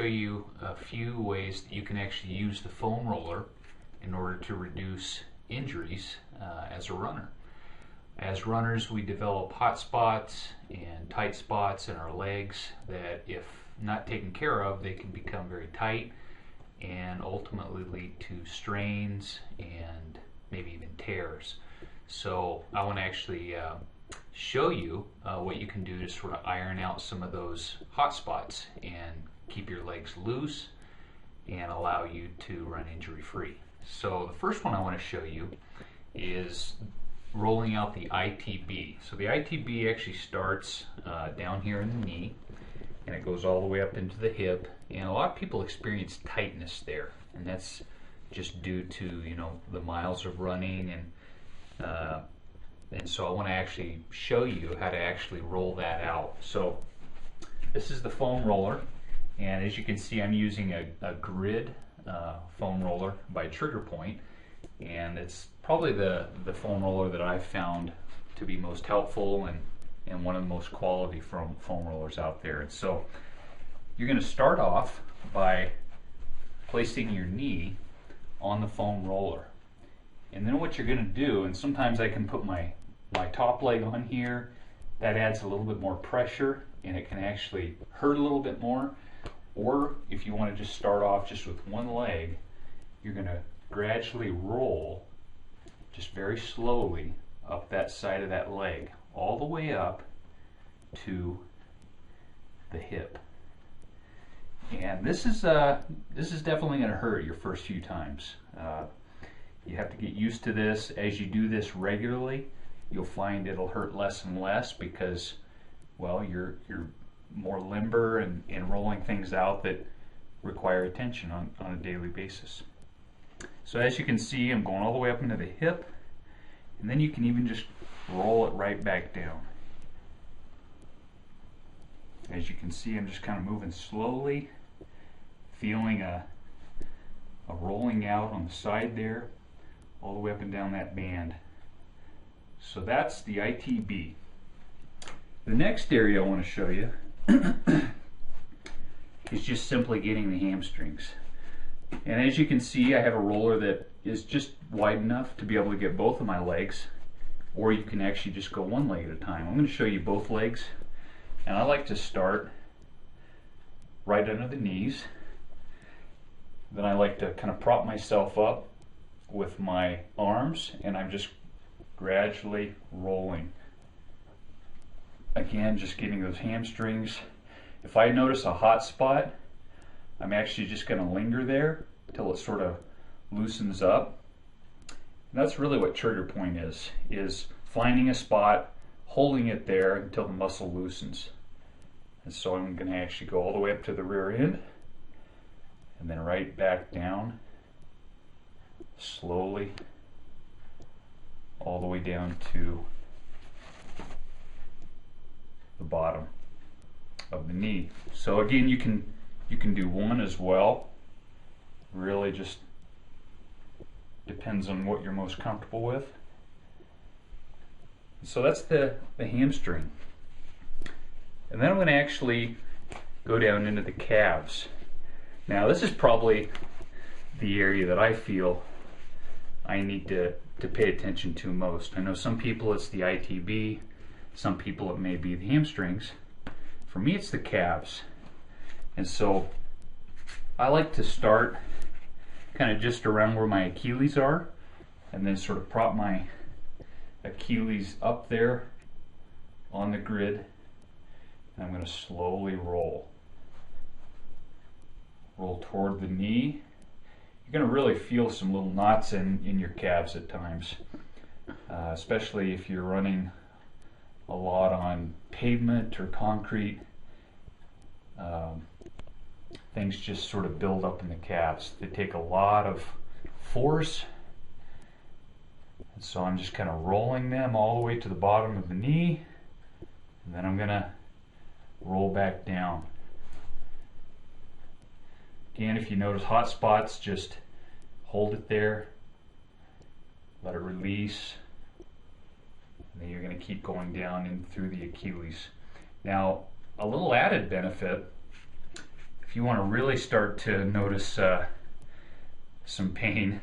you a few ways that you can actually use the foam roller in order to reduce injuries as a runner. As runners, we develop hot spots and tight spots in our legs that, if not taken care of, they can become very tight and ultimately lead to strains and maybe even tears. So I want to actually show you what you can do to sort of iron out some of those hot spots and keep your legs loose and allow you to run injury free. So the first one I want to show you is rolling out the ITB. So the ITB actually starts down here in the knee and it goes all the way up into the hip, and a lot of people experience tightness there, and that's just due to, you know, the miles of running, and so I want to actually show you how to actually roll that out. So this is the foam roller, and as you can see, I'm using a grid foam roller by Trigger Point, and it's probably the foam roller that I've found to be most helpful and one of the most quality foam rollers out there. And so you're going to start off by placing your knee on the foam roller, and then what you're going to do, and sometimes I can put my top leg on here, that adds a little bit more pressure and it can actually hurt a little bit more. Or if you want to just start off just with one leg, you're going to gradually roll just very slowly up that side of that leg all the way up to the hip. And this is definitely going to hurt your first few times. You have to get used to this. As you do this regularly, you'll find it'll hurt less and less because, well, you're more limber and rolling things out that require attention on a daily basis. So as you can see, I'm going all the way up into the hip, and then you can even just roll it right back down. As you can see, I'm just kind of moving slowly, feeling a rolling out on the side there, all the way up and down that band. So that's the ITB. The next area I want to show you is just simply getting the hamstrings. And as you can see, I have a roller that is just wide enough to be able to get both of my legs, or you can actually just go one leg at a time. I'm going to show you both legs, and I like to start right under the knees. Then I like to kind of prop myself up with my arms, and I'm just gradually rolling. Again, just getting those hamstrings. If I notice a hot spot, I'm actually just going to linger there until it sort of loosens up. And that's really what Trigger Point is finding a spot, holding it there until the muscle loosens. And so I'm going to actually go all the way up to the rear end and then right back down slowly all the way down to the bottom of the knee. So again, you can do one as well. Really just depends on what you're most comfortable with. So that's the hamstring. And then I'm going to actually go down into the calves. Now this is probably the area that I feel I need to pay attention to most. I know some people it's the ITB, some people it may be the hamstrings. For me it's the calves. And so I like to start kind of just around where my Achilles are, and then sort of prop my Achilles up there on the grid, and I'm going to slowly roll toward the knee. You're going to really feel some little knots in your calves at times, especially if you're running a lot on pavement or concrete. Things just sort of build up in the calves. They take a lot of force, and so I'm just kind of rolling them all the way to the bottom of the knee, and then I'm going to roll back down. Again, if you notice hot spots, just hold it there, let it release, and then you're going to keep going down in through the Achilles. Now, a little added benefit, if if you want to really start to notice some pain,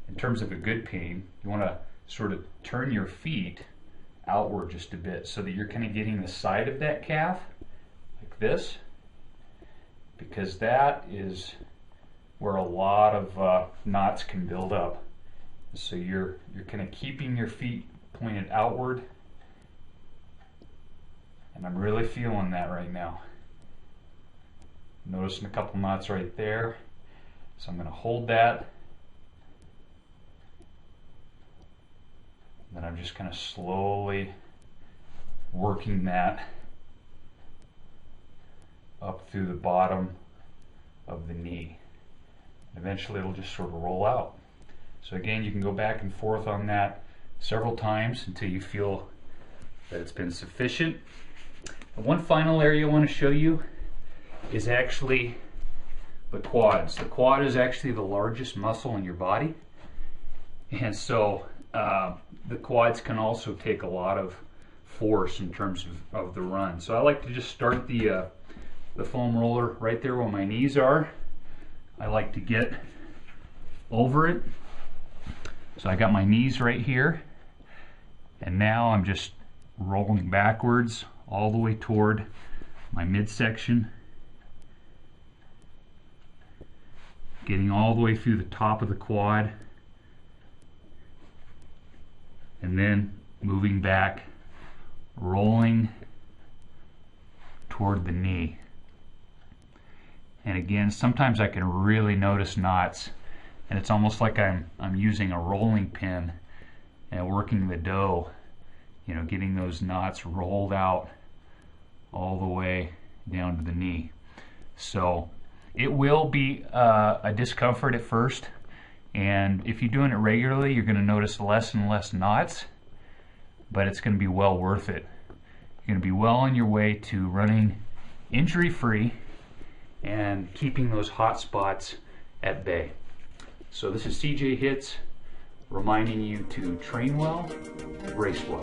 in terms of a good pain, you want to sort of turn your feet outward just a bit so that you're kind of getting the side of that calf like this, because that is where a lot of knots can build up. So you're kind of keeping your feet pointed outward, and I'm really feeling that right now. Noticing a couple knots right there. So I'm going to hold that. Then I'm just kind of slowly working that up through the bottom of the knee. Eventually it'll just sort of roll out. So again, you can go back and forth on that several times until you feel that it's been sufficient. And one final area I want to show you is actually the quads. The quad is actually the largest muscle in your body, and so the quads can also take a lot of force in terms of the run. So I like to just start the foam roller right there where my knees are. I like to get over it. So I got my knees right here, and now I'm just rolling backwards all the way toward my midsection, getting all the way through the top of the quad, and then moving back, rolling toward the knee. And again, sometimes I can really notice knots, and it's almost like I'm using a rolling pin and working the dough, you know, getting those knots rolled out all the way down to the knee. So it will be a discomfort at first, and if you're doing it regularly, you're going to notice less and less knots, but it's going to be well worth it. You're going to be well on your way to running injury-free and keeping those hot spots at bay. So this is CJ Hits reminding you to train well, race well.